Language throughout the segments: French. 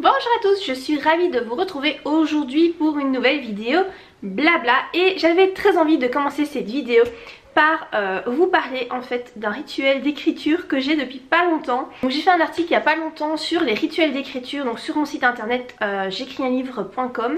Bonjour à tous, je suis ravie de vous retrouver aujourd'hui pour une nouvelle vidéo blabla et j'avais très envie de commencer cette vidéo par vous parler en fait d'un rituel d'écriture que j'ai depuis pas longtemps. Donc j'ai fait un article il y a pas longtemps sur les rituels d'écriture, donc sur mon site internet j'écrisunlivre.com.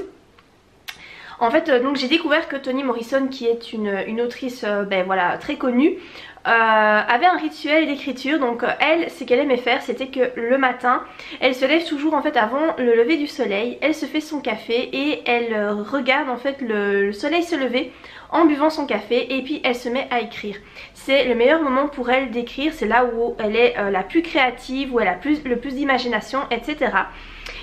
En fait donc j'ai découvert que Toni Morrison, qui est une autrice voilà, très connue, avait un rituel d'écriture. Donc elle, ce qu'elle aimait faire, c'était que le matin elle se lève toujours en fait avant le lever du soleil, elle se fait son café et elle regarde en fait le soleil se lever en buvant son café et puis elle se met à écrire. C'est le meilleur moment pour elle d'écrire, c'est là où elle est la plus créative, où elle a le plus d'imagination, etc.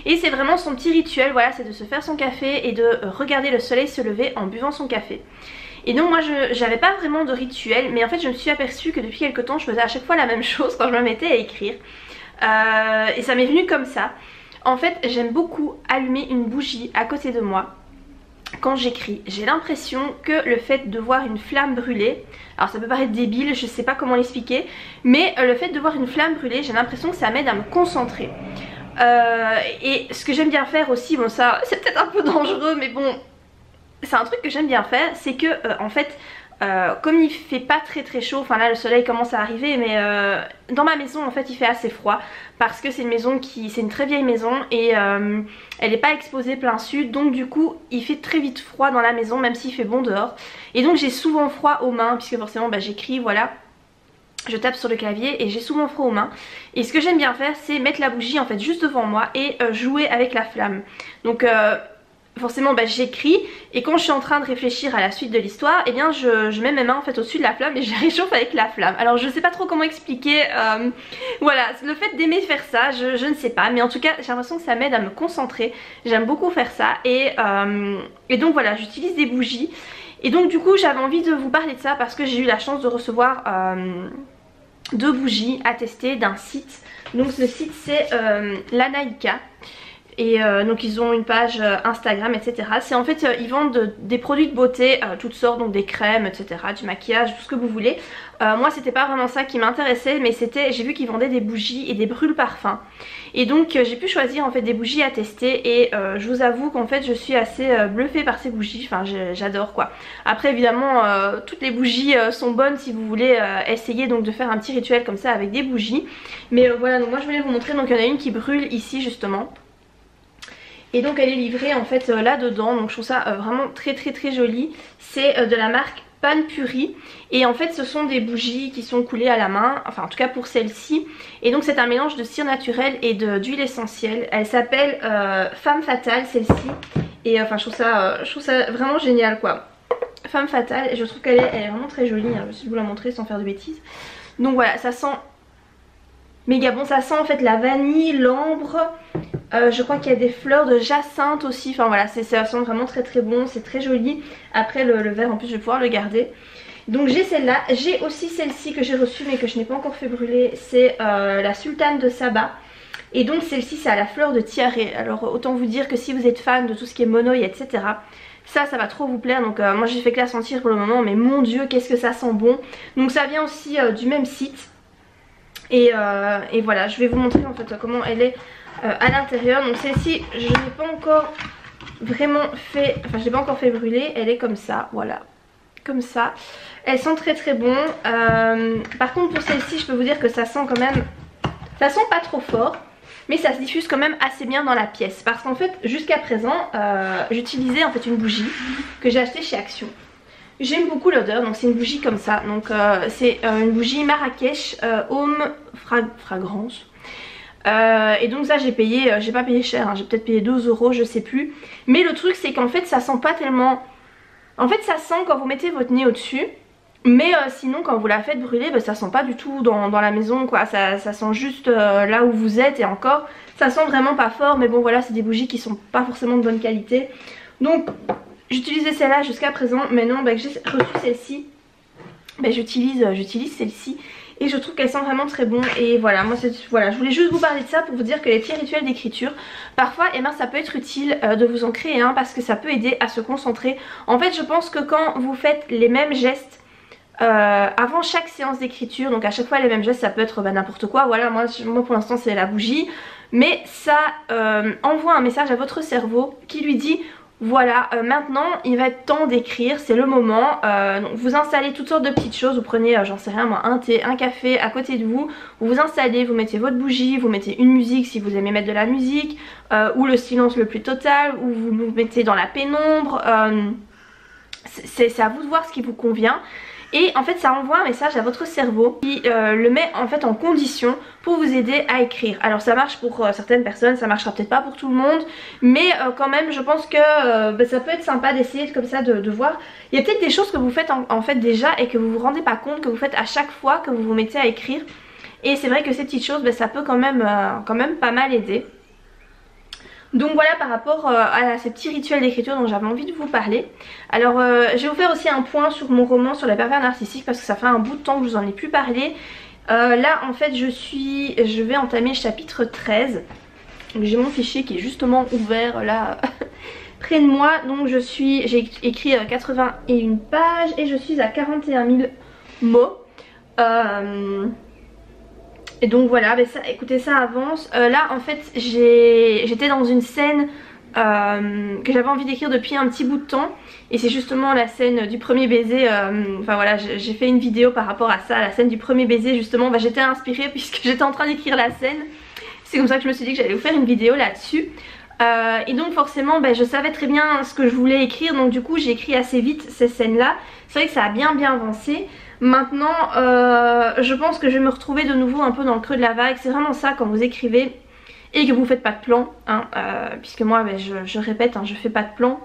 Et c'est vraiment son petit rituel, voilà, c'est de se faire son café et de regarder le soleil se lever en buvant son café. Et donc moi j'avais pas vraiment de rituel, mais en fait je me suis aperçue que depuis quelques temps je faisais à chaque fois la même chose quand je me mettais à écrire. Et ça m'est venu comme ça. En fait j'aime beaucoup allumer une bougie à côté de moi quand j'écris. J'ai l'impression que le fait de voir une flamme brûler, alors ça peut paraître débile, je sais pas comment l'expliquer, mais le fait de voir une flamme brûler, j'ai l'impression que ça m'aide à me concentrer. Et ce que j'aime bien faire aussi, bon ça c'est peut-être un peu dangereux mais bon, c'est un truc que j'aime bien faire, c'est que en fait comme il fait pas très chaud, enfin là le soleil commence à arriver, mais dans ma maison en fait il fait assez froid parce que c'est une maison c'est une très vieille maison et elle n'est pas exposée plein sud, donc du coup il fait très vite froid dans la maison même s'il fait bon dehors, et donc j'ai souvent froid aux mains puisque forcément j'écris, voilà. Je tape sur le clavier et j'ai souvent froid aux mains. Et ce que j'aime bien faire, c'est mettre la bougie en fait juste devant moi et jouer avec la flamme. Donc forcément j'écris, et quand je suis en train de réfléchir à la suite de l'histoire, et bien je mets mes mains en fait au-dessus de la flamme et je réchauffe avec la flamme. Alors je sais pas trop comment expliquer, voilà, le fait d'aimer faire ça, je ne sais pas, mais en tout cas j'ai l'impression que ça m'aide à me concentrer. J'aime beaucoup faire ça et donc voilà, j'utilise des bougies. Et donc du coup j'avais envie de vous parler de ça parce que j'ai eu la chance de recevoir 2 bougies à tester d'un site. Donc le site c'est l'Anaïka. Et donc ils ont une page Instagram, etc. C'est en fait ils vendent des produits de beauté, toutes sortes, donc des crèmes, etc. Du maquillage, tout ce que vous voulez. Moi c'était pas vraiment ça qui m'intéressait, mais j'ai vu qu'ils vendaient des bougies et des brûle-parfums. Et donc j'ai pu choisir en fait des bougies à tester et je vous avoue qu'en fait je suis assez bluffée par ces bougies, enfin j'adore quoi. Après évidemment toutes les bougies sont bonnes si vous voulez essayer donc de faire un petit rituel comme ça avec des bougies. Mais voilà, donc moi je voulais vous montrer, donc il y en a une qui brûle ici justement. Et donc elle est livrée en fait là dedans, donc je trouve ça vraiment très jolie. C'est de la marque Panpuri et en fait ce sont des bougies qui sont coulées à la main, enfin en tout cas pour celle-ci. Et donc c'est un mélange de cire naturelle et d'huile essentielle. Elle s'appelle Femme Fatale celle-ci, et enfin je trouve ça vraiment génial quoi. Femme Fatale, et je trouve qu'elle est vraiment très jolie, hein. Je vais essayer de vous la montrer sans faire de bêtises. Donc voilà, ça sent méga bon, ça sent en fait la vanille, l'ambre, je crois qu'il y a des fleurs de jacinthe aussi, enfin voilà, ça sent vraiment très bon, c'est très joli. Après le verre en plus je vais pouvoir le garder. Donc j'ai celle-là, j'ai aussi celle-ci que j'ai reçue mais que je n'ai pas encore fait brûler, c'est la Sultane de Saba. Et donc celle-ci c'est à la fleur de tiare. Alors autant vous dire que si vous êtes fan de tout ce qui est monoï, etc., ça va trop vous plaire. Donc moi j'ai fait que la sentir pour le moment, mais mon dieu qu'est-ce que ça sent bon. Donc ça vient aussi du même site. Et voilà, je vais vous montrer en fait comment elle est à l'intérieur. Donc celle-ci je n'ai pas encore vraiment fait, enfin je l'ai pas encore fait brûler. Elle est comme ça, voilà, comme ça. Elle sent très bon. Par contre pour celle-ci je peux vous dire que ça sent quand même, ça sent pas trop fort, mais ça se diffuse quand même assez bien dans la pièce. Parce qu'en fait jusqu'à présent j'utilisais en fait une bougie que j'ai achetée chez Action. J'aime beaucoup l'odeur, donc c'est une bougie comme ça. Donc c'est une bougie Marrakech Home Fragrance. Et donc ça j'ai payé, j'ai pas payé cher, hein, j'ai peut-être payé 2 €, je sais plus. Mais le truc c'est qu'en fait ça sent pas tellement. En fait ça sent quand vous mettez votre nez au dessus. Mais sinon quand vous la faites brûler, ça sent pas du tout dans la maison quoi. Ça sent juste là où vous êtes, et encore ça sent vraiment pas fort. Mais bon voilà, c'est des bougies qui sont pas forcément de bonne qualité. Donc j'utilisais celle-là jusqu'à présent. Maintenant que j'ai reçu celle-ci, j'utilise celle-ci. Et je trouve qu'elle sent vraiment très bon. Et voilà, moi voilà, je voulais juste vous parler de ça pour vous dire que les petits rituels d'écriture, parfois ça peut être utile de vous en créer un, parce que ça peut aider à se concentrer. En fait je pense que quand vous faites les mêmes gestes avant chaque séance d'écriture, donc à chaque fois les mêmes gestes, ça peut être n'importe quoi. Voilà, moi pour l'instant c'est la bougie. mais ça envoie un message à votre cerveau qui lui dit voilà, maintenant il va être temps d'écrire, c'est le moment. Donc vous installez toutes sortes de petites choses, vous prenez j'en sais rien moi, un thé, un café à côté de vous, vous vous installez, vous mettez votre bougie, vous mettez une musique si vous aimez mettre de la musique, ou le silence le plus total, ou vous vous mettez dans la pénombre, c'est à vous de voir ce qui vous convient. Et en fait ça envoie un message à votre cerveau qui le met en fait en condition pour vous aider à écrire. Alors ça marche pour certaines personnes, ça marchera peut-être pas pour tout le monde, mais quand même je pense que ça peut être sympa d'essayer comme ça de voir. Il y a peut-être des choses que vous faites en fait déjà et que vous vous rendez pas compte, que vous faites à chaque fois que vous vous mettez à écrire. Et c'est vrai que ces petites choses ça peut quand même pas mal aider. Donc voilà par rapport à ces petits rituels d'écriture dont j'avais envie de vous parler. Alors je vais vous faire aussi un point sur mon roman sur les pervers narcissiques parce que ça fait un bout de temps que je vous en ai plus parlé. Là en fait je vais entamer le chapitre 13. J'ai mon fichier qui est justement ouvert là près de moi. Donc j'ai écrit 81 pages et je suis à 41 000 mots. Et donc voilà, écoutez ça avance. Là en fait j'étais dans une scène que j'avais envie d'écrire depuis un petit bout de temps. Et c'est justement la scène du premier baiser, enfin voilà j'ai fait une vidéo par rapport à ça, la scène du premier baiser justement. J'étais inspirée puisque j'étais en train d'écrire la scène. C'est comme ça que je me suis dit que j'allais vous faire une vidéo là-dessus. Et donc forcément je savais très bien ce que je voulais écrire. Donc du coup j'ai écrit assez vite ces scènes là. C'est vrai que ça a bien avancé. Maintenant je pense que je vais me retrouver de nouveau un peu dans le creux de la vague. C'est vraiment ça quand vous écrivez et que vous faites pas de plan hein, puisque moi je répète hein, je fais pas de plan.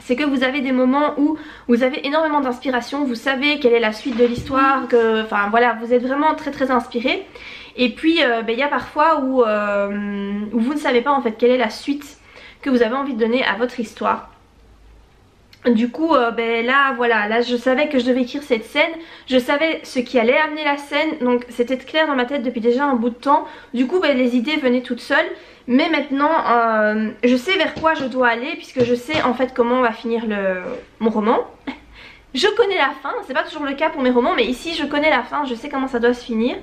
C'est que vous avez des moments où vous avez énormément d'inspiration, vous savez quelle est la suite de l'histoire, enfin voilà, vous êtes vraiment très inspiré. Et puis y a parfois où vous ne savez pas en fait quelle est la suite que vous avez envie de donner à votre histoire. Du coup là voilà, là je savais que je devais écrire cette scène, je savais ce qui allait amener la scène, donc c'était clair dans ma tête depuis déjà un bout de temps. Du coup les idées venaient toutes seules. Mais maintenant je sais vers quoi je dois aller puisque je sais en fait comment va finir mon roman. Je connais la fin, c'est pas toujours le cas pour mes romans mais ici je connais la fin, je sais comment ça doit se finir.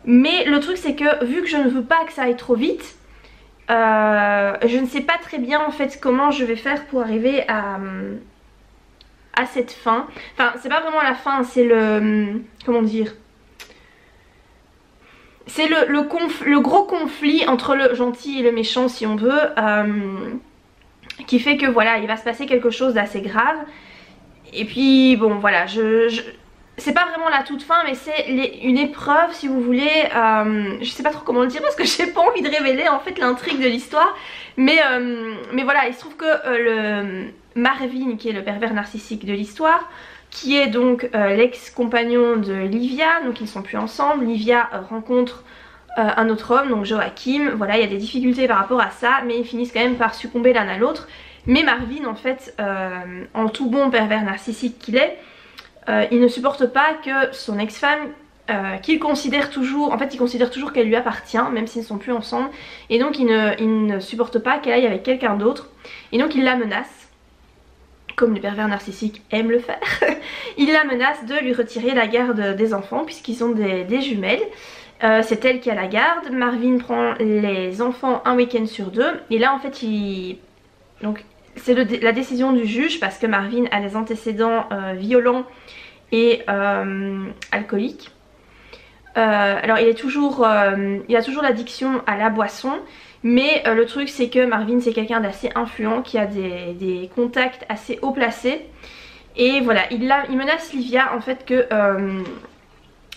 Mais le truc c'est que vu que je ne veux pas que ça aille trop vite, je ne sais pas très bien en fait comment je vais faire pour arriver à cette fin. Enfin c'est pas vraiment la fin, c'est comment dire, c'est le gros conflit entre le gentil et le méchant si on veut, qui fait que voilà il va se passer quelque chose d'assez grave. Et puis bon voilà, c'est pas vraiment la toute fin mais c'est une épreuve si vous voulez. Je sais pas trop comment le dire parce que j'ai pas envie de révéler en fait l'intrigue de l'histoire. Mais voilà, il se trouve que Marvin qui est le pervers narcissique de l'histoire, qui est donc l'ex-compagnon de Livia, donc ils ne sont plus ensemble. Livia rencontre un autre homme, donc Joachim. Voilà, il y a des difficultés par rapport à ça, mais ils finissent quand même par succomber l'un à l'autre. Mais Marvin en fait, en tout bon pervers narcissique qu'il est, il ne supporte pas que son ex-femme, qu'il considère toujours, en fait il considère toujours qu'elle lui appartient, même s'ils ne sont plus ensemble. Et donc il ne supporte pas qu'elle aille avec quelqu'un d'autre. Et donc il la menace, comme les pervers narcissiques aiment le faire. Il la menace de lui retirer la garde des enfants puisqu'ils sont des jumelles. C'est elle qui a la garde. Marvin prend les enfants un week-end sur 2. Et là en fait donc c'est la décision du juge parce que Marvin a des antécédents violents et alcooliques. Alors il a toujours l'addiction à la boisson. Mais le truc c'est que Marvin c'est quelqu'un d'assez influent qui a des contacts assez haut placés. Et voilà, il menace Livia en fait que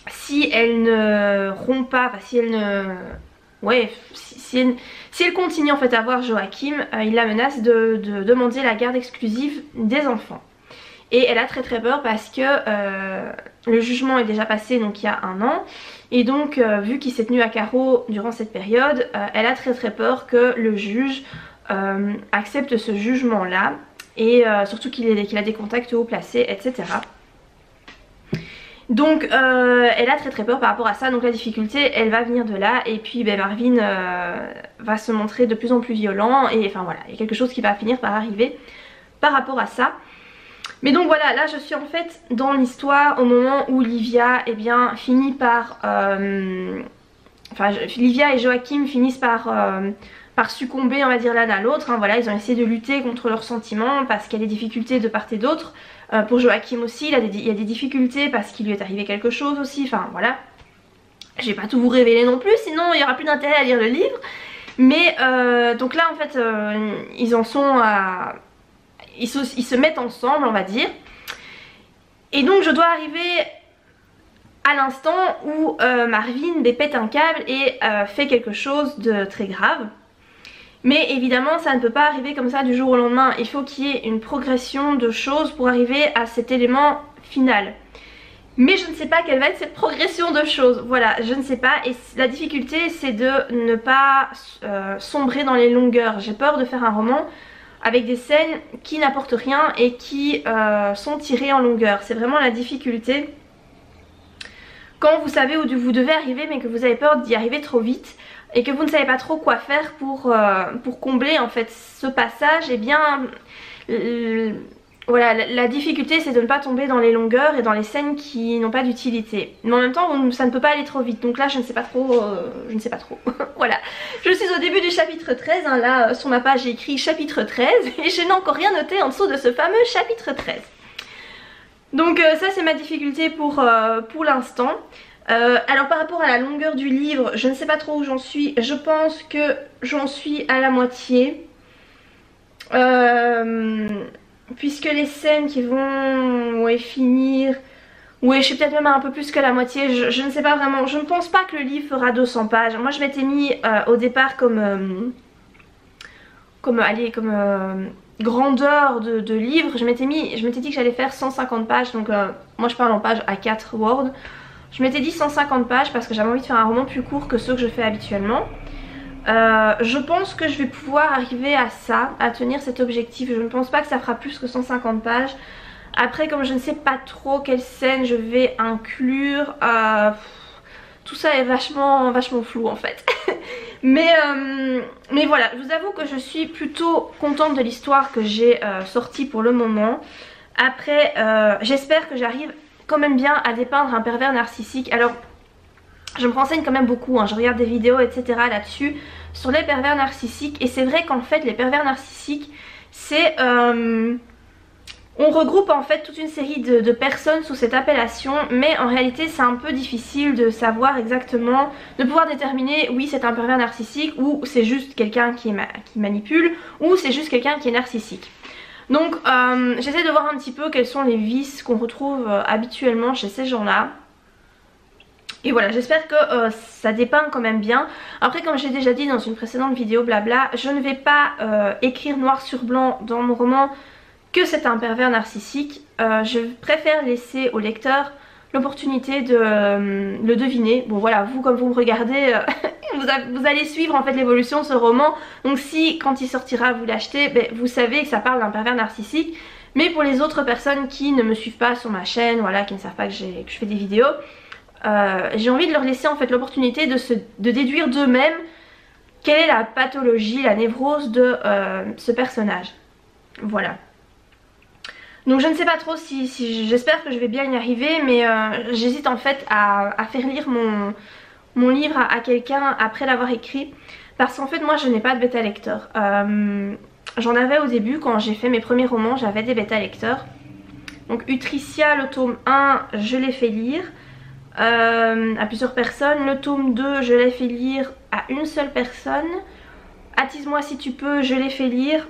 si elle ne rompt pas, enfin si elle ne... Ouais, si elle continue en fait à voir Joachim, il la menace de demander la garde exclusive des enfants. Et elle a très peur parce que le jugement est déjà passé donc il y a 1 an. Et donc vu qu'il s'est tenu à carreau durant cette période, elle a très peur que le juge accepte ce jugement là. Et surtout qu'il a des contacts haut placés, etc. Donc elle a très peur par rapport à ça. Donc la difficulté elle va venir de là. Et puis Marvin va se montrer de plus en plus violent. Et enfin voilà, il y a quelque chose qui va finir par arriver par rapport à ça. Mais donc voilà, là je suis en fait dans l'histoire au moment où Livia finit par enfin Livia et Joachim finissent par succomber, on va dire, l'un à l'autre, hein. Voilà, ils ont essayé de lutter contre leurs sentiments parce qu'il y a des difficultés de part et d'autre. Pour Joachim aussi, il y a des difficultés parce qu'il lui est arrivé quelque chose aussi, enfin voilà. Je vais pas tout vous révéler non plus, sinon il y aura plus d'intérêt à lire le livre. Mais donc là en fait ils en sont à... Ils se mettent ensemble, on va dire. Et donc je dois arriver à l'instant où Marvin pète un câble et fait quelque chose de très grave. Mais évidemment ça ne peut pas arriver comme ça du jour au lendemain. Il faut qu'il y ait une progression de choses pour arriver à cet élément final. Mais je ne sais pas quelle va être cette progression de choses. Voilà, je ne sais pas. Et la difficulté c'est de ne pas sombrer dans les longueurs. J'ai peur de faire un roman avec des scènes qui n'apportent rien et qui sont tirées en longueur. C'est vraiment la difficulté. Quand vous savez où vous devez arriver mais que vous avez peur d'y arriver trop vite et que vous ne savez pas trop quoi faire pour combler en fait ce passage, et bien voilà, la difficulté c'est de ne pas tomber dans les longueurs et dans les scènes qui n'ont pas d'utilité. Mais en même temps ça ne peut pas aller trop vite, donc là je ne sais pas trop, voilà. Je suis au début du chapitre 13, hein. Là sur ma page j'ai écrit chapitre 13 et je n'ai encore rien noté en dessous de ce fameux chapitre 13. Donc ça c'est ma difficulté pour l'instant. Alors par rapport à la longueur du livre, je ne sais pas trop où j'en suis. Je pense que j'en suis à la moitié. Puisque les scènes qui vont finir... Oui, je suis peut-être même à un peu plus que la moitié. Je ne sais pas vraiment. Je ne pense pas que le livre fera 200 pages. Moi je m'étais mis au départ comme grandeur de livre. Je m'étais dit que j'allais faire 150 pages. Donc moi je parle en pages A4 Word. Je m'étais dit 150 pages parce que j'avais envie de faire un roman plus court que ceux que je fais habituellement. Je pense que je vais pouvoir arriver à ça, à tenir cet objectif. Je ne pense pas que ça fera plus que 150 pages. Après, comme je ne sais pas trop quelle scène je vais inclure, tout ça est vachement flou en fait. mais voilà, je vous avoue que je suis plutôt contente de l'histoire que j'ai sortie pour le moment. Après, j'espère que j'arrive quand même bien à dépeindre un pervers narcissique. Alors je me renseigne quand même beaucoup, hein. Je regarde des vidéos etc là-dessus sur les pervers narcissiques, et c'est vrai qu'en fait les pervers narcissiques c'est on regroupe en fait toute une série de personnes sous cette appellation, mais en réalité c'est un peu difficile de savoir exactement, de pouvoir déterminer oui c'est un pervers narcissique ou c'est juste quelqu'un qui manipule ou c'est juste quelqu'un qui est narcissique. Donc j'essaie de voir un petit peu quels sont les vices qu'on retrouve habituellement chez ces gens-là. Et voilà, j'espère que ça dépeint quand même bien. Après, comme j'ai déjà dit dans une précédente vidéo blabla, je ne vais pas écrire noir sur blanc dans mon roman que c'est un pervers narcissique. Je préfère laisser au lecteur l'opportunité de le deviner. Bon voilà, vous comme vous me regardez, vous allez suivre en fait l'évolution de ce roman. Donc si quand il sortira vous l'achetez, ben, vous savez que ça parle d'un pervers narcissique. Mais pour les autres personnes qui ne me suivent pas sur ma chaîne, voilà, qui ne savent pas que je fais des vidéos, j'ai envie de leur laisser en fait l'opportunité de déduire d'eux-mêmes quelle est la pathologie, la névrose de ce personnage. Voilà. Donc je ne sais pas trop si j'espère que je vais bien y arriver, mais j'hésite en fait à faire lire mon livre à quelqu'un après l'avoir écrit, parce qu'en fait moi je n'ai pas de bêta lecteur. J'en avais au début quand j'ai fait mes premiers romans, j'avais des bêta lecteurs. Donc Utricia, le tome 1 je l'ai fait lire à plusieurs personnes. Le tome 2 je l'ai fait lire à une seule personne. Attise-moi si tu peux, je l'ai fait lire.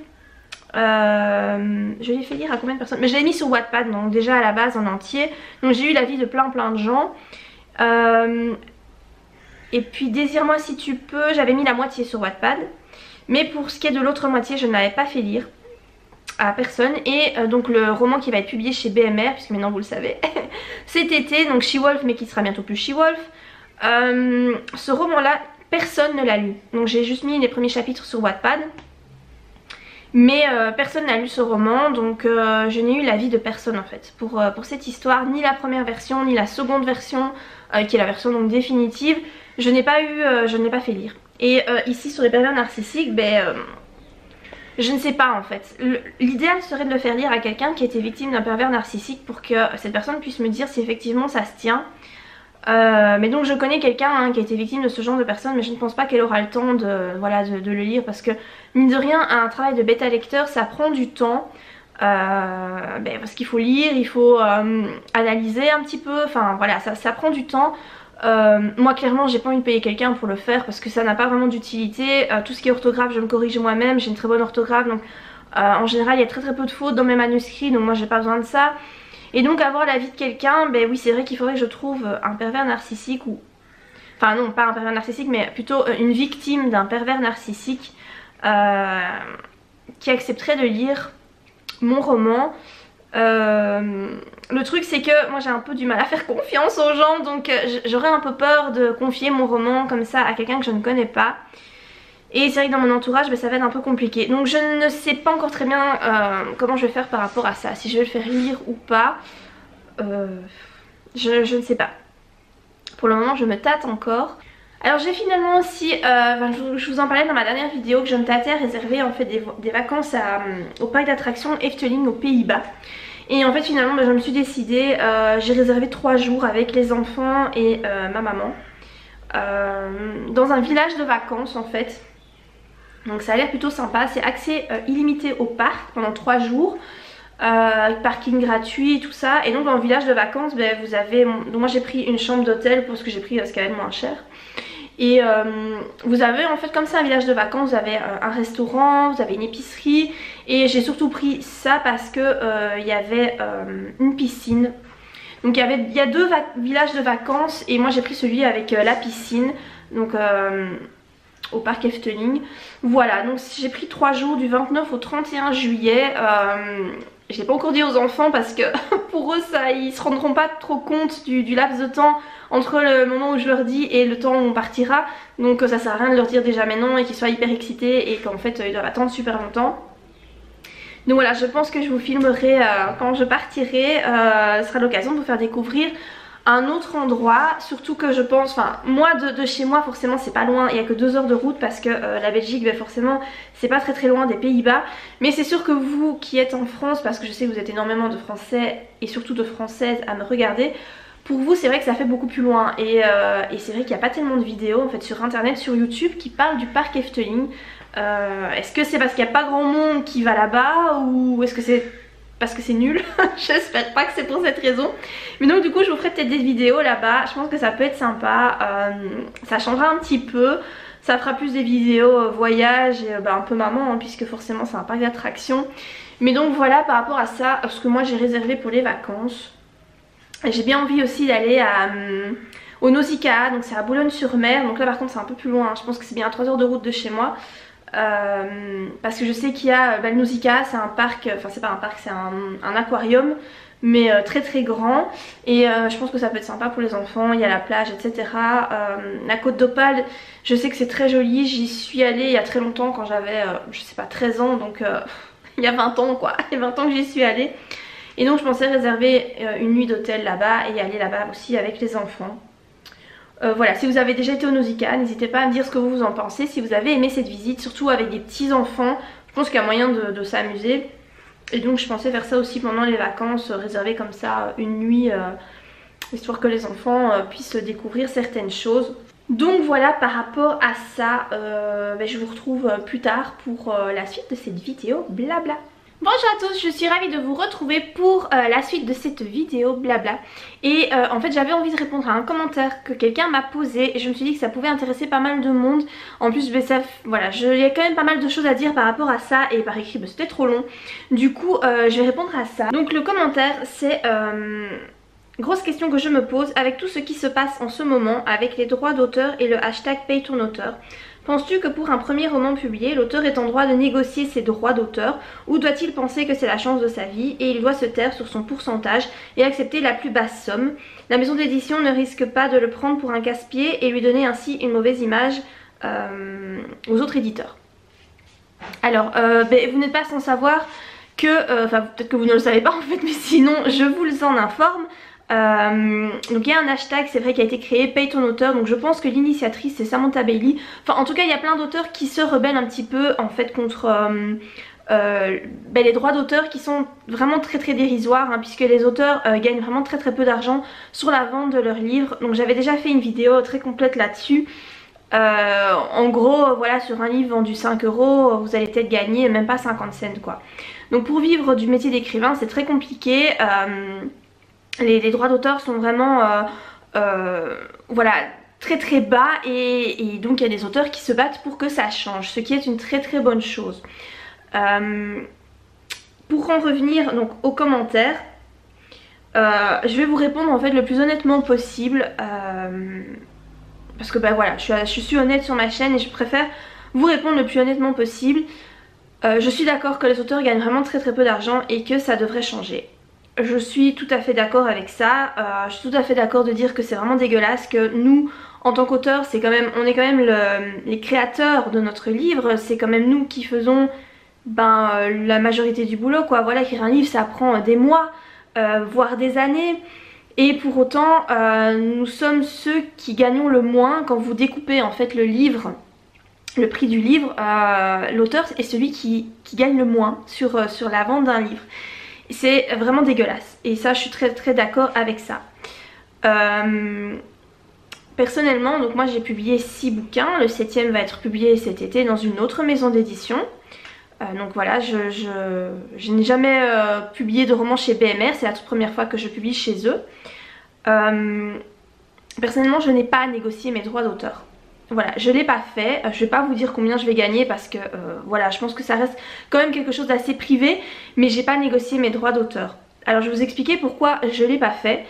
Je l'ai fait lire à combien de personnes? Mais je l'ai mis sur Wattpad, donc déjà à la base en entier. Donc j'ai eu l'avis de plein de gens. Et puis Désire-moi si tu peux, j'avais mis la moitié sur Wattpad. Mais pour ce qui est de l'autre moitié, je ne l'avais pas fait lire à personne. Et donc le roman qui va être publié chez BMR, puisque maintenant vous le savez, cet été, donc She-Wolf, mais qui sera bientôt plus She-Wolf. Ce roman là, personne ne l'a lu. Donc j'ai juste mis les premiers chapitres sur Wattpad. Mais personne n'a lu ce roman, donc je n'ai eu l'avis de personne en fait pour cette histoire, ni la première version ni la seconde version qui est la version donc définitive, je n'ai pas fait lire. Et ici sur les pervers narcissiques, je ne sais pas en fait. L'idéal serait de le faire lire à quelqu'un qui était victime d'un pervers narcissique pour que cette personne puisse me dire si effectivement ça se tient. Mais donc je connais quelqu'un hein, qui a été victime de ce genre de personnes, mais je ne pense pas qu'elle aura le temps voilà, de le lire, parce que mine de rien un travail de bêta lecteur ça prend du temps. Parce qu'il faut lire, il faut analyser un petit peu, enfin voilà, ça prend du temps. Moi clairement j'ai pas envie de payer quelqu'un pour le faire parce que ça n'a pas vraiment d'utilité. Tout ce qui est orthographe je me corrige moi-même, j'ai une très bonne orthographe, donc en général il y a très peu de fautes dans mes manuscrits, donc moi j'ai pas besoin de ça. Et donc avoir l'avis de quelqu'un, ben oui c'est vrai qu'il faudrait que je trouve un pervers narcissique ou... Enfin non, pas un pervers narcissique mais plutôt une victime d'un pervers narcissique qui accepterait de lire mon roman. Le truc c'est que moi j'ai un peu du mal à faire confiance aux gens, donc j'aurais un peu peur de confier mon roman comme ça à quelqu'un que je ne connais pas. Et c'est vrai que dans mon entourage ça va être un peu compliqué. Donc je ne sais pas encore très bien comment je vais faire par rapport à ça. Si je vais le faire lire ou pas, je ne sais pas. Pour le moment je me tâte encore. Alors j'ai finalement aussi, je vous en parlais dans ma dernière vidéo, que je me tâtais à réserver en fait des vacances au parc d'attractions Efteling aux Pays-Bas. Et en fait finalement je me suis décidée, j'ai réservé 3 jours avec les enfants et ma maman. Dans un village de vacances en fait. Donc ça a l'air plutôt sympa, c'est accès illimité au parc pendant 3 jours. Parking gratuit et tout ça. Et donc dans le village de vacances vous avez, donc moi j'ai pris une chambre d'hôtel pour ce que j'ai pris ce qui avait le moins cher. Et vous avez en fait comme ça un village de vacances, vous avez un restaurant, vous avez une épicerie. Et j'ai surtout pris ça parce que il y avait une piscine. Donc il y a 2 villages de vacances et moi j'ai pris celui avec la piscine. Donc au parc Efteling. Voilà, donc j'ai pris 3 jours du 29 au 31 juillet. Je l'ai pas encore dit aux enfants parce que pour eux ça, ils se rendront pas trop compte du laps de temps entre le moment où je leur dis et le temps où on partira. Donc ça sert à rien de leur dire déjà maintenant et qu'ils soient hyper excités et qu'en fait ils doivent attendre super longtemps. Donc voilà, je pense que je vous filmerai quand je partirai. Ce sera l'occasion de vous faire découvrir un autre endroit, surtout que je pense, enfin moi de chez moi forcément c'est pas loin, il y a que 2 heures de route parce que la Belgique forcément c'est pas très loin des Pays-Bas. Mais c'est sûr que vous qui êtes en France, parce que je sais que vous êtes énormément de Français et surtout de Françaises à me regarder, pour vous c'est vrai que ça fait beaucoup plus loin. Et c'est vrai qu'il n'y a pas tellement de vidéos en fait sur internet, sur YouTube qui parlent du parc Efteling. Est-ce que c'est parce qu'il n'y a pas grand monde qui va là-bas ou est-ce que c'est parce que c'est nul? J'espère pas que c'est pour cette raison. Mais donc du coup je vous ferai peut-être des vidéos là-bas. Je pense que ça peut être sympa. Ça changera un petit peu. Ça fera plus des vidéos voyage et un peu maman hein, puisque forcément c'est un parc d'attractions. Mais donc voilà par rapport à ça, ce que moi j'ai réservé pour les vacances. J'ai bien envie aussi d'aller au Nausicaa, donc c'est à Boulogne-sur-Mer. Donc là par contre c'est un peu plus loin, hein. Je pense que c'est bien à 3 heures de route de chez moi. Parce que je sais qu'il y a le Nausicaa, c'est un parc, enfin c'est pas un parc, c'est un aquarium, mais très grand. Et je pense que ça peut être sympa pour les enfants, il y a la plage etc. La côte d'Opale, je sais que c'est très joli, j'y suis allée il y a très longtemps quand j'avais, je sais pas, 13 ans, donc il y a 20 ans quoi, il y a 20 ans que j'y suis allée. Et donc je pensais réserver une nuit d'hôtel là-bas et aller là-bas aussi avec les enfants. Voilà, si vous avez déjà été au Nausicaa, n'hésitez pas à me dire ce que vous en pensez, si vous avez aimé cette visite, surtout avec des petits enfants. Je pense qu'il y a moyen de s'amuser. Et donc je pensais faire ça aussi pendant les vacances, réserver comme ça une nuit, histoire que les enfants puissent découvrir certaines choses. Donc voilà par rapport à ça, je vous retrouve plus tard pour la suite de cette vidéo blabla. Bonjour à tous, je suis ravie de vous retrouver pour la suite de cette vidéo blabla. Et en fait j'avais envie de répondre à un commentaire que quelqu'un m'a posé et je me suis dit que ça pouvait intéresser pas mal de monde. En plus voilà, il y a quand même pas mal de choses à dire par rapport à ça et par écrit c'était trop long. Du coup je vais répondre à ça. Donc le commentaire c'est... grosse question que je me pose, avec tout ce qui se passe en ce moment avec les droits d'auteur et le hashtag #PayTonAuteur. Penses-tu que pour un premier roman publié, l'auteur est en droit de négocier ses droits d'auteur ou doit-il penser que c'est la chance de sa vie et il doit se taire sur son pourcentage et accepter la plus basse somme? La maison d'édition ne risque pas de le prendre pour un casse-pied et lui donner ainsi une mauvaise image aux autres éditeurs. Alors, vous n'êtes pas sans savoir que, enfin peut-être que vous ne le savez pas en fait, mais sinon je vous en informe. Donc il y a un hashtag, c'est vrai, qui a été créé, #PayTonAuteur. Donc je pense que l'initiatrice c'est Samantha Bailey. Enfin en tout cas il y a plein d'auteurs qui se rebellent un petit peu en fait contre les droits d'auteur qui sont vraiment très dérisoires, hein, puisque les auteurs gagnent vraiment très peu d'argent sur la vente de leurs livres. Donc j'avais déjà fait une vidéo très complète là-dessus. En gros voilà, sur un livre vendu 5 €, vous allez peut-être gagner même pas 50 cents quoi. Donc pour vivre du métier d'écrivain c'est très compliqué. Les droits d'auteur sont vraiment voilà, très bas, et donc il y a des auteurs qui se battent pour que ça change, ce qui est une très bonne chose. Pour en revenir donc aux commentaires, je vais vous répondre en fait le plus honnêtement possible, parce que voilà, je suis honnête sur ma chaîne et je préfère vous répondre le plus honnêtement possible. Je suis d'accord que les auteurs gagnent vraiment très peu d'argent et que ça devrait changer. Je suis tout à fait d'accord avec ça. Je suis tout à fait d'accord de dire que c'est vraiment dégueulasse, que nous en tant qu'auteurs c'est quand même, on est quand même les créateurs de notre livre, c'est quand même nous qui faisons la majorité du boulot quoi. Voilà, écrire un livre ça prend des mois, voire des années, et pour autant nous sommes ceux qui gagnons le moins. Quand vous découpez en fait le livre, le prix du livre, l'auteur est celui qui gagne le moins sur la vente d'un livre. C'est vraiment dégueulasse et ça je suis très d'accord avec ça. Personnellement donc moi j'ai publié 6 bouquins, le 7e va être publié cet été dans une autre maison d'édition. Donc voilà, je n'ai jamais publié de roman chez BMR, c'est la toute première fois que je publie chez eux. Personnellement je n'ai pas négocié mes droits d'auteur. Voilà, je ne l'ai pas fait, je vais pas vous dire combien je vais gagner parce que voilà, je pense que ça reste quand même quelque chose d'assez privé, mais j'ai pas négocié mes droits d'auteur. Alors je vais vous expliquer pourquoi je l'ai pas fait,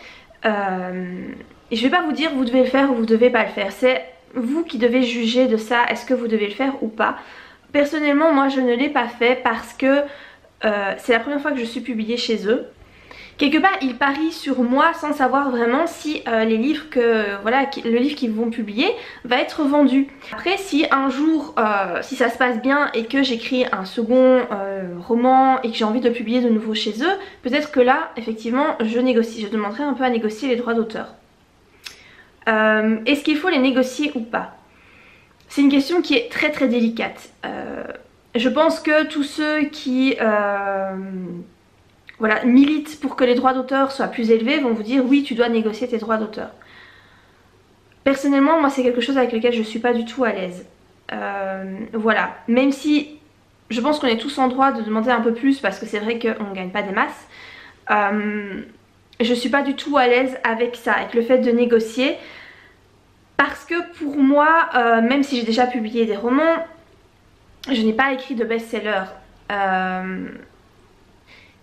et je vais pas vous dire vous devez le faire ou vous devez pas le faire, c'est vous qui devez juger de ça, est-ce que vous devez le faire ou pas. Personnellement moi je ne l'ai pas fait parce que c'est la première fois que je suis publiée chez eux. Quelque part ils parient sur moi sans savoir vraiment si les livres le livre qu'ils vont publier va être vendu. Après si un jour si ça se passe bien et que j'écris un second roman et que j'ai envie de le publier de nouveau chez eux, peut-être que là effectivement je demanderai un peu à négocier les droits d'auteur. Est-ce qu'il faut les négocier ou pas? C'est une question qui est très délicate. Je pense que tous ceux qui voilà, militent pour que les droits d'auteur soient plus élevés vont vous dire oui tu dois négocier tes droits d'auteur. Personnellement moi c'est quelque chose avec lequel je suis pas du tout à l'aise. Voilà, même si je pense qu'on est tous en droit de demander un peu plus parce que c'est vrai qu'on ne gagne pas des masses, je suis pas du tout à l'aise avec ça, avec le fait de négocier, parce que pour moi même si j'ai déjà publié des romans, je n'ai pas écrit de best-seller.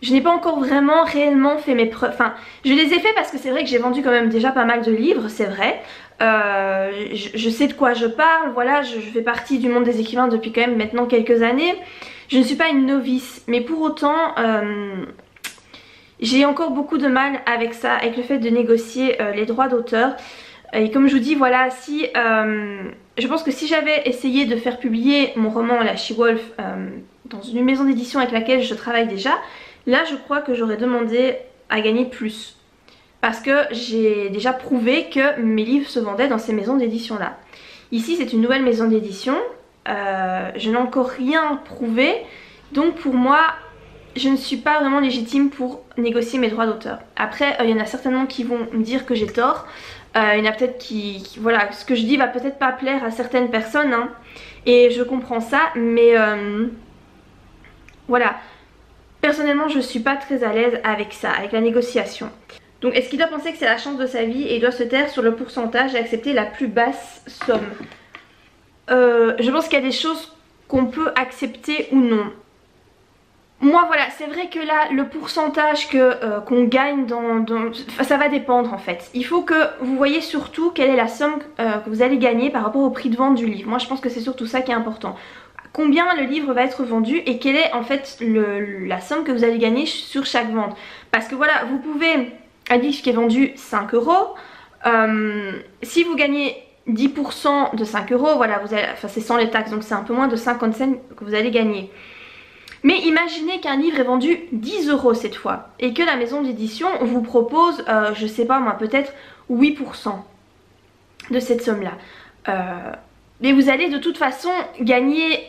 Je n'ai pas encore vraiment réellement fait mes preuves, enfin je les ai fait parce que c'est vrai que j'ai vendu quand même déjà pas mal de livres, c'est vrai. Je sais de quoi je parle, voilà, je fais partie du monde des écrivains depuis quand même maintenant quelques années. Je ne suis pas une novice, mais pour autant j'ai encore beaucoup de mal avec ça, avec le fait de négocier les droits d'auteur. Et comme je vous dis, voilà, si je pense que si j'avais essayé de faire publier mon roman La She-Wolf dans une maison d'édition avec laquelle je travaille déjà, là je crois que j'aurais demandé à gagner plus. Parce que j'ai déjà prouvé que mes livres se vendaient dans ces maisons d'édition là. Ici c'est une nouvelle maison d'édition, je n'ai encore rien prouvé, donc pour moi je ne suis pas vraiment légitime pour négocier mes droits d'auteur. Après il y en a certainement qui vont me dire que j'ai tort, il y en a peut-être qui voilà, ce que je dis va peut-être pas plaire à certaines personnes hein, et je comprends ça, mais voilà, personnellement je suis pas très à l'aise avec ça, avec la négociation. Donc est-ce qu'il doit penser que c'est la chance de sa vie et il doit se taire sur le pourcentage et accepter la plus basse somme? Je pense qu'il y a des choses qu'on peut accepter ou non. Moi voilà, c'est vrai que là le pourcentage qu'on gagne ça va dépendre en fait. Il faut que vous voyez surtout quelle est la somme que vous allez gagner par rapport au prix de vente du livre. Moi je pense que c'est surtout ça qui est important. Combien le livre va être vendu et quelle est en fait la somme que vous allez gagner sur chaque vente. Parce que voilà, vous pouvez, un livre qui est vendu 5 €, si vous gagnez 10% de 5 €, voilà, enfin c'est sans les taxes donc c'est un peu moins de 50 cents que vous allez gagner. Mais imaginez qu'un livre est vendu 10 € cette fois et que la maison d'édition vous propose, je sais pas moi, peut-être 8% de cette somme là. Mais vous allez de toute façon gagner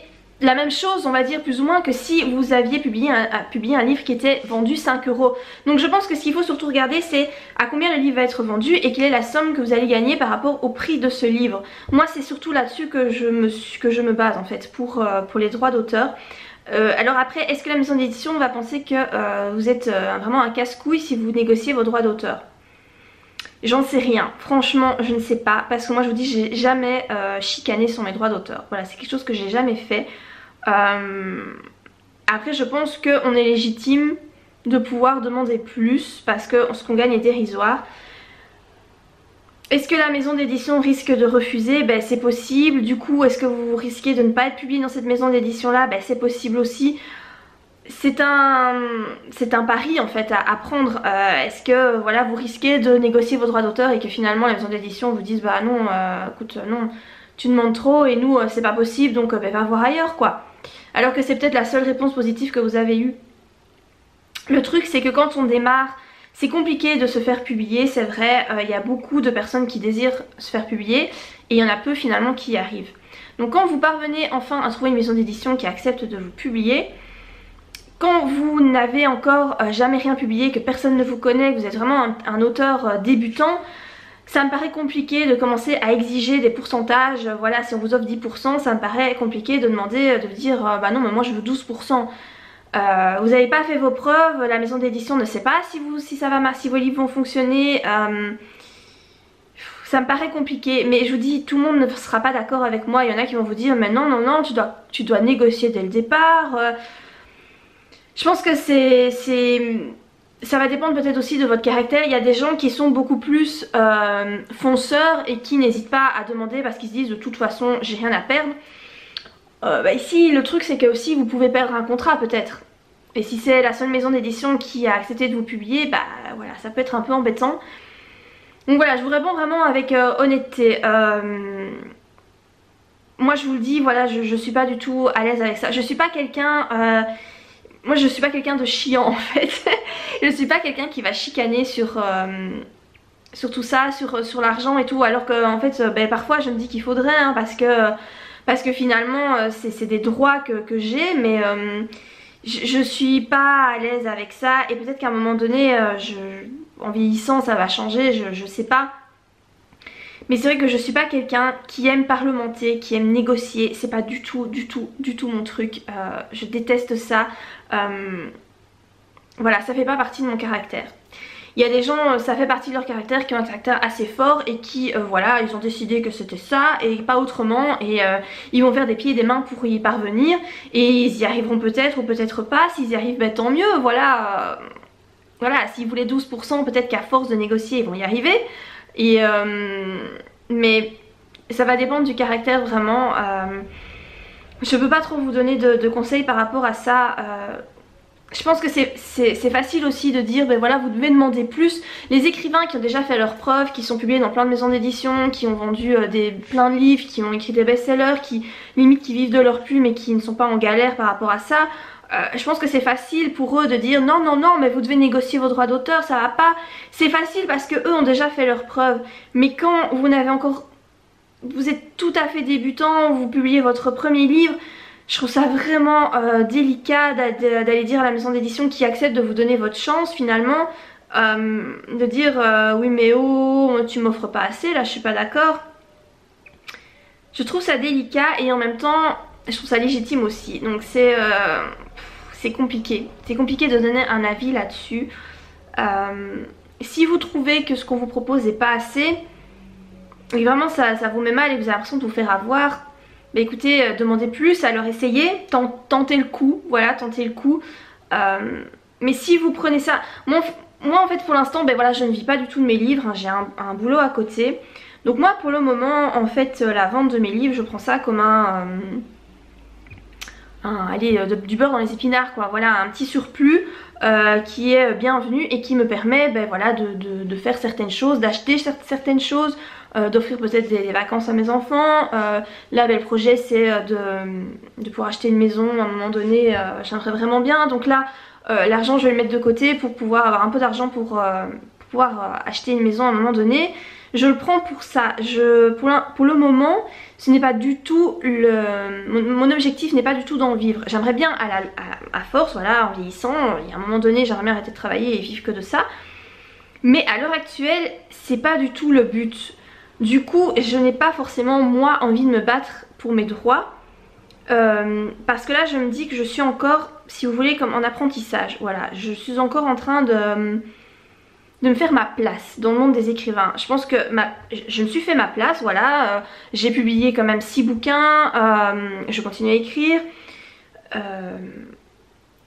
la même chose, on va dire, plus ou moins, que si vous aviez publié un livre qui était vendu 5 euros. Donc je pense que ce qu'il faut surtout regarder, c'est à combien le livre va être vendu et quelle est la somme que vous allez gagner par rapport au prix de ce livre. Moi c'est surtout là-dessus que je me base en fait pour les droits d'auteur. Alors après, est-ce que la maison d'édition va penser que vous êtes vraiment un casse-couille si vous négociez vos droits d'auteur? J'en sais rien, franchement je ne sais pas, parce que moi je vous dis j'ai jamais chicané sur mes droits d'auteur. Voilà, c'est quelque chose que j'ai jamais fait. Après je pense qu'on est légitime de pouvoir demander plus parce que ce qu'on gagne est dérisoire. Est-ce que la maison d'édition risque de refuser? Ben c'est possible. Du coup est-ce que vous risquez de ne pas être publié dans cette maison d'édition là? Ben c'est possible aussi. C'est un pari en fait à prendre. Est-ce que voilà vous risquez de négocier vos droits d'auteur et que finalement la maison d'édition vous dise bah non écoute non tu demandes trop et nous c'est pas possible donc bah, va voir ailleurs quoi. Alors que c'est peut-être la seule réponse positive que vous avez eue. Le truc c'est que quand on démarre c'est compliqué de se faire publier, c'est vrai, il y a beaucoup de personnes qui désirent se faire publier et il y en a peu finalement qui y arrivent. Donc quand vous parvenez enfin à trouver une maison d'édition qui accepte de vous publier, quand vous n'avez encore jamais rien publié, que personne ne vous connaît, que vous êtes vraiment un auteur débutant, ça me paraît compliqué de commencer à exiger des pourcentages. Voilà, si on vous offre 10%, ça me paraît compliqué de demander, de dire bah non mais moi je veux 12%. Vous n'avez pas fait vos preuves, la maison d'édition ne sait pas si vos livres vont fonctionner. Ça me paraît compliqué, mais je vous dis, tout le monde ne sera pas d'accord avec moi. Il y en a qui vont vous dire mais non, non, non, tu dois négocier dès le départ. Je pense que ça va dépendre peut-être aussi de votre caractère. Il y a des gens qui sont beaucoup plus fonceurs et qui n'hésitent pas à demander parce qu'ils se disent de toute façon j'ai rien à perdre. Bah ici le truc c'est que aussi vous pouvez perdre un contrat peut-être. Et si c'est la seule maison d'édition qui a accepté de vous publier, bah voilà ça peut être un peu embêtant. Donc voilà, je vous réponds vraiment avec honnêteté. Moi je vous le dis, voilà je suis pas du tout à l'aise avec ça. Je suis pas quelqu'un... Moi je suis pas quelqu'un de chiant en fait. Je suis pas quelqu'un qui va chicaner sur tout ça, sur l'argent et tout. Alors que en fait ben, parfois je me dis qu'il faudrait hein, parce que finalement c'est des droits que j'ai. Mais je suis pas à l'aise avec ça. Et peut-être qu'à un moment donné en vieillissant ça va changer, je sais pas. Mais c'est vrai que je suis pas quelqu'un qui aime parlementer, qui aime négocier. C'est pas du tout mon truc. Je déteste ça. Voilà, ça fait pas partie de mon caractère. Il y a des gens, ça fait partie de leur caractère, qui ont un caractère assez fort et qui, voilà, ils ont décidé que c'était ça et pas autrement. Et ils vont faire des pieds et des mains pour y parvenir. Et ils y arriveront peut-être ou peut-être pas. S'ils y arrivent, ben, tant mieux, voilà. Voilà, s'ils voulaient 12%, peut-être qu'à force de négocier, ils vont y arriver. Et mais ça va dépendre du caractère vraiment. Je peux pas trop vous donner de conseils par rapport à ça. Je pense que c'est facile aussi de dire ben voilà vous devez demander plus. Les écrivains qui ont déjà fait leurs preuves, qui sont publiés dans plein de maisons d'édition, qui ont vendu plein de livres, qui ont écrit des best-sellers, qui limite qui vivent de leur plume et qui ne sont pas en galère par rapport à ça. Je pense que c'est facile pour eux de dire non non non mais vous devez négocier vos droits d'auteur, ça va pas. C'est facile parce que eux ont déjà fait leurs preuves. Mais quand vous n'avez encore... Vous êtes tout à fait débutant, vous publiez votre premier livre, je trouve ça vraiment délicat d'aller dire à la maison d'édition qui accepte de vous donner votre chance finalement, de dire oui mais oh tu m'offres pas assez, là je suis pas d'accord. Je trouve ça délicat et en même temps je trouve ça légitime aussi. Donc c'est compliqué. C'est compliqué de donner un avis là-dessus. Si vous trouvez que ce qu'on vous propose n'est pas assez et vraiment ça vous met mal et vous avez l'impression de vous faire avoir, bah écoutez, demandez plus, alors essayez, tentez le coup, voilà, tentez le coup. Mais si vous prenez ça... Moi en fait pour l'instant, ben voilà, je ne vis pas du tout de mes livres, hein, j'ai un boulot à côté. Donc moi pour le moment, en fait, la vente de mes livres, je prends ça comme du beurre dans les épinards quoi, voilà, un petit surplus qui est bienvenu et qui me permet ben, voilà, de faire certaines choses, d'acheter certaines choses, d'offrir peut-être des vacances à mes enfants. Là ben, le projet c'est de pouvoir acheter une maison à un moment donné, j'aimerais vraiment bien, donc là l'argent je vais le mettre de côté pour pouvoir avoir un peu d'argent pour pouvoir acheter une maison à un moment donné. Je le prends pour ça. Pour le moment, ce n'est pas du tout mon objectif n'est pas du tout d'en vivre. J'aimerais bien à force, voilà, en vieillissant, il y a un moment donné j'aimerais bien arrêter de travailler et vivre que de ça. Mais à l'heure actuelle, c'est pas du tout le but. Du coup, je n'ai pas forcément moi envie de me battre pour mes droits. Parce que là je me dis que je suis encore, si vous voulez, comme en apprentissage. Voilà, je suis encore en train de me faire ma place dans le monde des écrivains. Je pense que je me suis fait ma place, voilà. J'ai publié quand même 6 bouquins, je continue à écrire.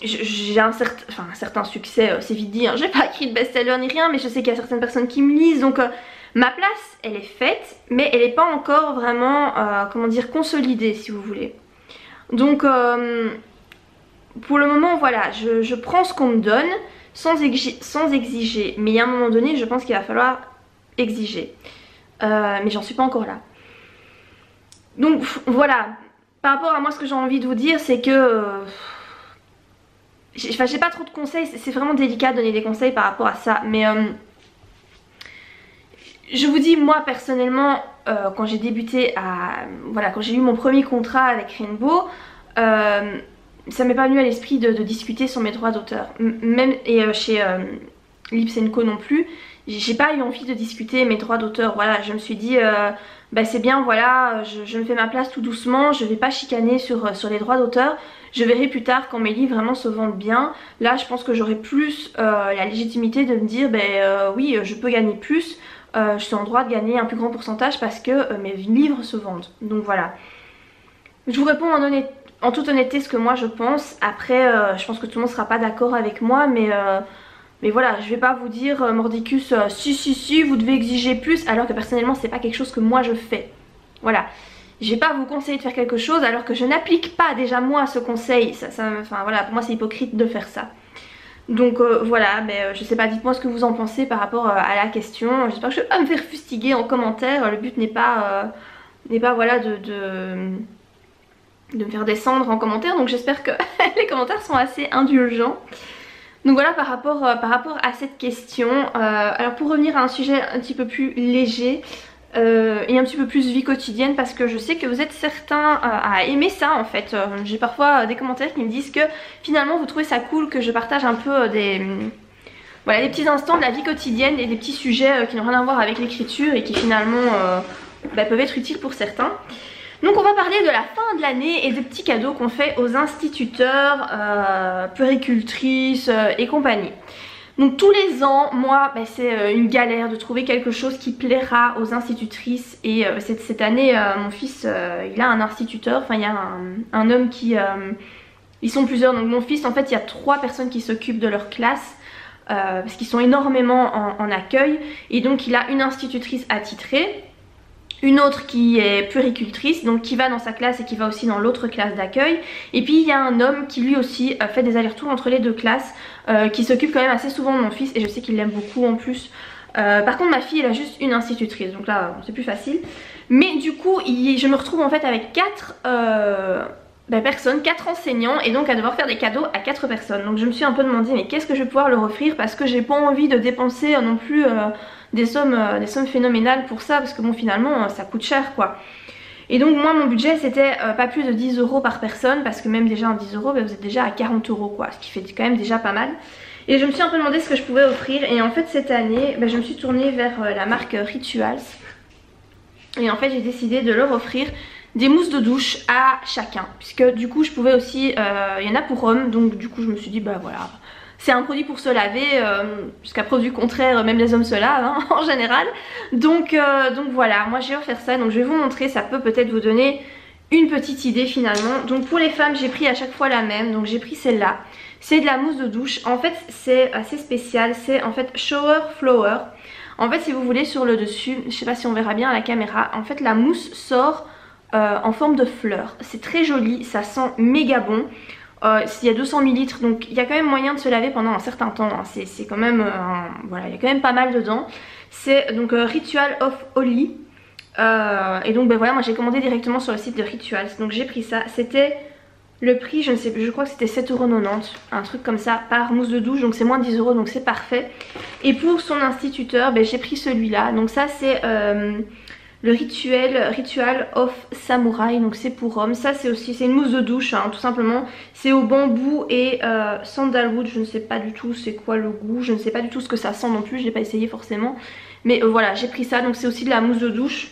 J'ai un certain succès, c'est vite dit, hein. J'ai pas écrit de best-seller ni rien, mais je sais qu'il y a certaines personnes qui me lisent, donc ma place elle est faite, mais elle n'est pas encore vraiment, comment dire, consolidée si vous voulez. Donc pour le moment voilà, je prends ce qu'on me donne sans exiger, mais à un moment donné je pense qu'il va falloir exiger, mais j'en suis pas encore là. Donc voilà, par rapport à moi ce que j'ai envie de vous dire c'est que j'ai pas trop de conseils, c'est vraiment délicat de donner des conseils par rapport à ça, mais je vous dis moi personnellement quand j'ai débuté voilà, quand j'ai eu mon premier contrat avec Rainbow, ça m'est pas venu à l'esprit de discuter sur mes droits d'auteur, même et chez Lips & Co non plus, j'ai pas eu envie de discuter mes droits d'auteur. Voilà, je me suis dit bah c'est bien, voilà, je me fais ma place tout doucement, je vais pas chicaner sur les droits d'auteur. Je verrai plus tard quand mes livres vraiment se vendent bien. Là je pense que j'aurai plus la légitimité de me dire oui je peux gagner plus, je suis en droit de gagner un plus grand pourcentage parce que mes livres se vendent. Donc voilà, je vous réponds en toute honnêteté ce que moi je pense. Après je pense que tout le monde sera pas d'accord avec moi, mais voilà, je vais pas vous dire mordicus si vous devez exiger plus, alors que personnellement c'est pas quelque chose que moi je fais. Voilà, je vais pas vous conseiller de faire quelque chose alors que je n'applique pas déjà moi ce conseil. Enfin voilà, pour moi c'est hypocrite de faire ça. Donc voilà, mais je sais pas, dites-moi ce que vous en pensez par rapport à la question. J'espère que je vais pas me faire fustiger en commentaire. Le but n'est pas voilà de me faire descendre en commentaire, donc j'espère que les commentaires sont assez indulgents. Donc voilà par rapport à cette question. Alors pour revenir à un sujet un petit peu plus léger et un petit peu plus vie quotidienne, parce que je sais que vous êtes certains à aimer ça en fait. J'ai parfois des commentaires qui me disent que finalement vous trouvez ça cool que je partage un peu des petits instants de la vie quotidienne et des petits sujets qui n'ont rien à voir avec l'écriture et qui finalement peuvent être utiles pour certains. Donc on va parler de la fin de l'année et des petits cadeaux qu'on fait aux instituteurs, puéricultrices et compagnie. Donc tous les ans, moi c'est une galère de trouver quelque chose qui plaira aux institutrices. Et cette année mon fils il a un instituteur, enfin il y a un homme qui... ils sont plusieurs, donc mon fils en fait il y a 3 personnes qui s'occupent de leur classe. Parce qu'ils sont énormément en accueil. Et donc il a une institutrice attitrée, une autre qui est puéricultrice, donc qui va dans sa classe et qui va aussi dans l'autre classe d'accueil. Et puis il y a un homme qui lui aussi fait des allers-retours entre les 2 classes, qui s'occupe quand même assez souvent de mon fils et je sais qu'il l'aime beaucoup en plus. Par contre ma fille elle a juste une institutrice, donc là c'est plus facile. Mais du coup je me retrouve en fait avec 4 personnes, 4 enseignants, et donc à devoir faire des cadeaux à 4 personnes. Donc je me suis un peu demandé mais qu'est-ce que je vais pouvoir leur offrir, parce que j'ai pas envie de dépenser non plus des sommes phénoménales pour ça, parce que bon finalement ça coûte cher quoi. Et donc moi mon budget c'était pas plus de 10 € par personne, parce que même déjà en 10 € vous êtes déjà à 40 € quoi, ce qui fait quand même déjà pas mal. Et je me suis un peu demandé ce que je pouvais offrir, et en fait cette année je me suis tournée vers la marque Rituals. Et en fait j'ai décidé de leur offrir des mousses de douche à chacun, puisque du coup je pouvais aussi, il y en a pour hommes, donc du coup je me suis dit voilà, c'est un produit pour se laver, jusqu'à preuve du contraire même les hommes se lavent hein, en général. Donc voilà, moi j'ai offert ça, donc je vais vous montrer, ça peut peut-être vous donner une petite idée finalement. Donc pour les femmes j'ai pris à chaque fois la même, donc j'ai pris celle-là, c'est de la mousse de douche. En fait c'est assez spécial, c'est en fait Shower Flower. En fait si vous voulez sur le dessus, je sais pas si on verra bien à la caméra, en fait la mousse sort en forme de fleurs. C'est très joli, ça sent méga bon. Il y a 200 ml, donc il y a quand même moyen de se laver pendant un certain temps hein. C'est quand même voilà, il y a quand même pas mal dedans. C'est donc Ritual of Holy, et donc voilà, moi j'ai commandé directement sur le site de Rituals, donc j'ai pris ça. C'était Le prix, je ne sais plus, je crois que c'était 7,90 €, un truc comme ça, par mousse de douche, donc c'est moins de 10 €, donc c'est parfait. Et pour son instituteur, ben, j'ai pris celui-là, donc ça c'est le Ritual of Samurai, donc c'est pour homme. Ça c'est aussi, c'est une mousse de douche, hein, tout simplement. C'est au bambou et sandalwood, je ne sais pas du tout c'est quoi le goût, je ne sais pas du tout ce que ça sent non plus, je l'ai pas essayé forcément. Mais voilà, j'ai pris ça, donc c'est aussi de la mousse de douche.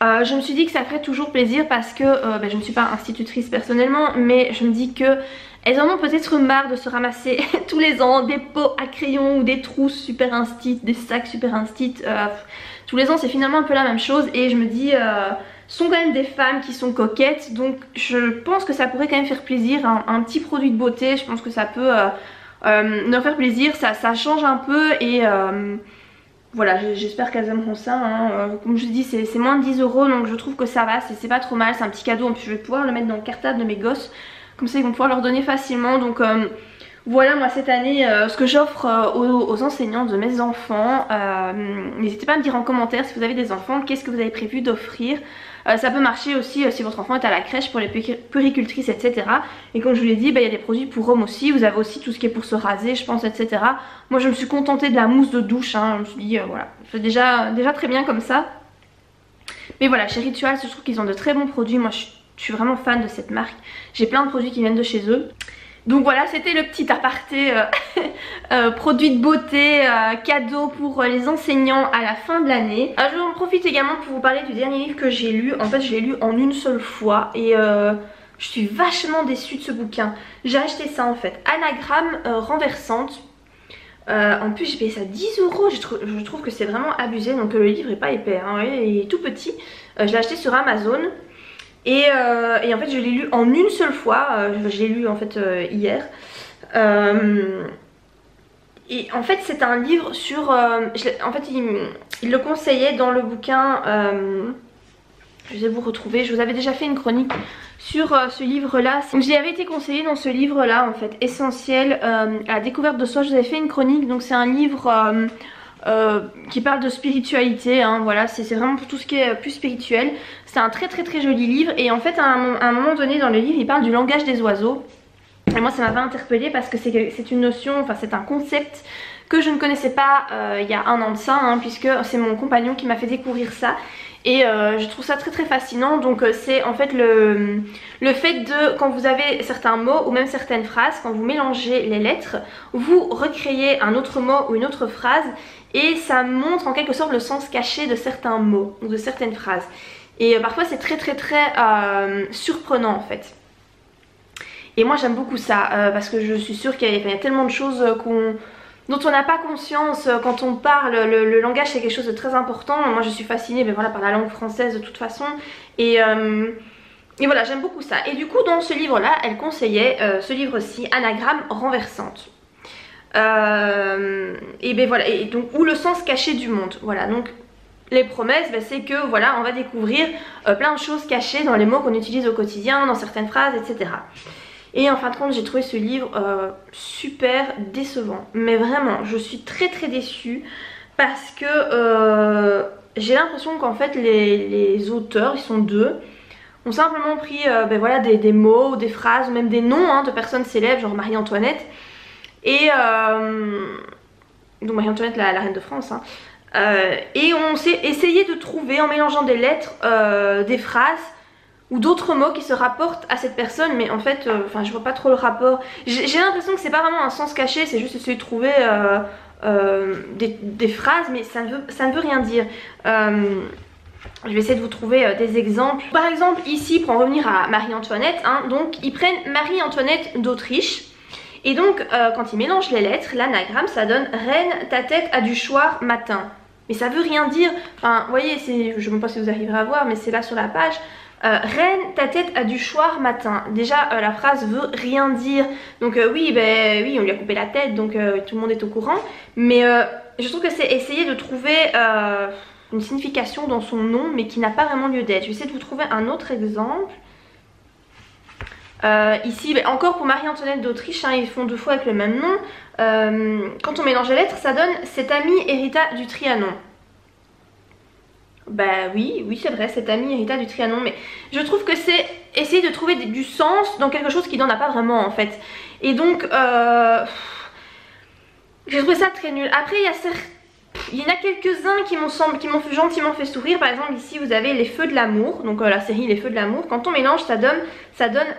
Je me suis dit que ça ferait toujours plaisir parce que ben, je ne suis pas institutrice personnellement, mais je me dis que elles en ont peut-être marre de se ramasser tous les ans des pots à crayon ou des trousses super instit, des sacs super instit. Tous les ans c'est finalement un peu la même chose et je me dis sont quand même des femmes qui sont coquettes, donc je pense que ça pourrait quand même faire plaisir, un petit produit de beauté. Je pense que ça peut leur faire plaisir, ça change un peu et voilà, j'espère qu'elles aimeront ça, hein. Comme je dis c'est moins de 10 €, donc je trouve que ça va, c'est pas trop mal, c'est un petit cadeau. En plus je vais pouvoir le mettre dans le cartable de mes gosses, comme ça ils vont pouvoir leur donner facilement. Donc voilà, moi cette année ce que j'offre aux enseignants de mes enfants. N'hésitez pas à me dire en commentaire si vous avez des enfants, qu'est-ce que vous avez prévu d'offrir. Ça peut marcher aussi si votre enfant est à la crèche, pour les puéricultrices, etc. Et comme je vous l'ai dit, bah, il y a des produits pour hommes aussi. Vous avez aussi tout ce qui est pour se raser, je pense, etc. Moi je me suis contentée de la mousse de douche, hein. Je me suis dit voilà, c'est déjà très bien comme ça. Mais voilà, chez Ritual, je trouve qu'ils ont de très bons produits. Moi je suis vraiment fan de cette marque. J'ai plein de produits qui viennent de chez eux. Donc voilà, c'était le petit aparté produit de beauté, cadeau pour les enseignants à la fin de l'année. Je en profite également pour vous parler du dernier livre que j'ai lu. En fait je l'ai lu en une seule fois et je suis vachement déçue de ce bouquin. J'ai acheté ça en fait, Anagramme renversante. En plus j'ai payé ça 10 €, je trouve que c'est vraiment abusé. Donc le livre est pas épais, hein, il est tout petit. Je l'ai acheté sur Amazon. Et en fait je l'ai lu en une seule fois, je l'ai lu en fait hier. Et en fait c'est un livre sur... en fait il le conseillait dans le bouquin, je vais vous retrouver, je vous avais déjà fait une chronique sur ce livre là. Donc j'y avais été conseillé dans ce livre là en fait, Essentiel à la découverte de soi. Je vous avais fait une chronique, donc c'est un livre... qui parle de spiritualité, hein, voilà, c'est vraiment pour tout ce qui est plus spirituel. C'est un très joli livre et en fait à un moment donné dans le livre il parle du langage des oiseaux. Et moi ça m'avait interpellée parce que c'est une notion, enfin c'est un concept que je ne connaissais pas il y a un an de ça, hein, puisque c'est mon compagnon qui m'a fait découvrir ça. Et je trouve ça très fascinant. Donc c'est en fait le fait de, quand vous avez certains mots ou même certaines phrases, quand vous mélangez les lettres, vous recréez un autre mot ou une autre phrase et ça montre en quelque sorte le sens caché de certains mots ou de certaines phrases. Et parfois c'est très surprenant en fait. Et moi j'aime beaucoup ça parce que je suis sûre qu'il y a tellement de choses dont on n'a pas conscience quand on parle. Le langage c'est quelque chose de très important. Moi je suis fascinée voilà, par la langue française de toute façon. Et voilà, j'aime beaucoup ça. Et du coup dans ce livre là elle conseillait ce livre-ci, Anagramme renversante. Et ben voilà, et donc, ou le sens caché du monde. Voilà, donc les promesses, ben, c'est que voilà, on va découvrir plein de choses cachées dans les mots qu'on utilise au quotidien, dans certaines phrases, etc. Et en fin de compte j'ai trouvé ce livre super décevant. Mais vraiment je suis très déçue parce que j'ai l'impression qu'en fait les auteurs, ils sont deux, ont simplement pris ben voilà, des mots ou des phrases ou même des noms hein, de personnes célèbres, genre Marie-Antoinette. Et donc Marie-Antoinette la reine de France hein. Et on s'est essayé de trouver en mélangeant des lettres, des phrases ou d'autres mots qui se rapportent à cette personne, mais en fait enfin je vois pas trop le rapport. J'ai l'impression que c'est pas vraiment un sens caché, c'est juste essayer de trouver des phrases, mais ça ne veut rien dire. Je vais essayer de vous trouver des exemples. Par exemple ici, pour en revenir à Marie-Antoinette hein, donc ils prennent Marie-Antoinette d'Autriche. Et donc quand ils mélangent les lettres, l'anagramme ça donne Reine, ta tête a du choir matin. Mais ça veut rien dire. Enfin vous voyez, je ne sais pas si vous arriverez à voir, mais c'est là sur la page. Reine, ta tête a du choir matin. Déjà la phrase veut rien dire. Donc oui, oui on lui a coupé la tête, donc tout le monde est au courant. Mais je trouve que c'est essayer de trouver une signification dans son nom, mais qui n'a pas vraiment lieu d'être. Je vais essayer de vous trouver un autre exemple. Ici encore pour Marie-Antoinette d'Autriche hein, ils font deux fois avec le même nom. Quand on mélange les lettres ça donne cet ami hérita du Trianon. Bah oui c'est vrai, cet ami hérita du Trianon, mais je trouve que c'est essayer de trouver du sens dans quelque chose qui n'en a pas vraiment en fait. Et donc j'ai trouvé ça très nul. Après il y en a quelques-uns qui m'ont gentiment fait sourire. Par exemple ici vous avez les feux de l'amour, donc la série les feux de l'amour. Quand on mélange ça donne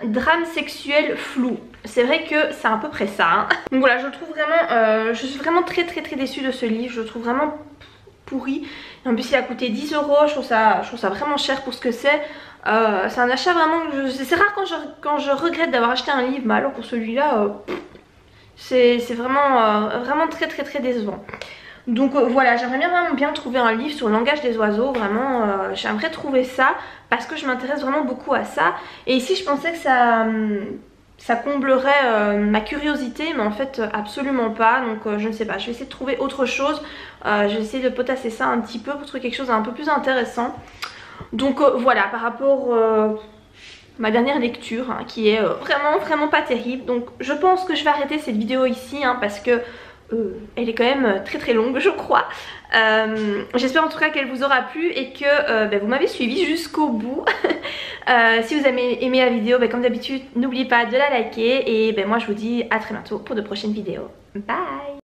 drame sexuel flou. C'est vrai que c'est à peu près ça hein. Donc voilà, je le trouve vraiment, je suis vraiment très déçue de ce livre. Je le trouve vraiment pourri. En plus il a coûté 10 €, je trouve ça vraiment cher pour ce que c'est. C'est un achat vraiment, c'est rare quand je regrette d'avoir acheté un livre, mais alors pour celui-là c'est vraiment très décevant. Donc voilà, j'aimerais vraiment bien trouver un livre sur le langage des oiseaux, vraiment j'aimerais trouver ça parce que je m'intéresse vraiment beaucoup à ça. Et ici je pensais que ça comblerait ma curiosité, mais en fait absolument pas. Donc je ne sais pas, je vais essayer de trouver autre chose. Je vais essayer de potasser ça un petit peu pour trouver quelque chose d'un peu plus intéressant. Donc voilà, par rapport à ma dernière lecture hein, qui est vraiment pas terrible. Donc je pense que je vais arrêter cette vidéo ici hein, parce que elle est quand même très longue je crois. J'espère en tout cas qu'elle vous aura plu et que vous m'avez suivi jusqu'au bout. Si vous avez aimé la vidéo, comme d'habitude n'oubliez pas de la liker. Et moi je vous dis à très bientôt pour de prochaines vidéos. Bye.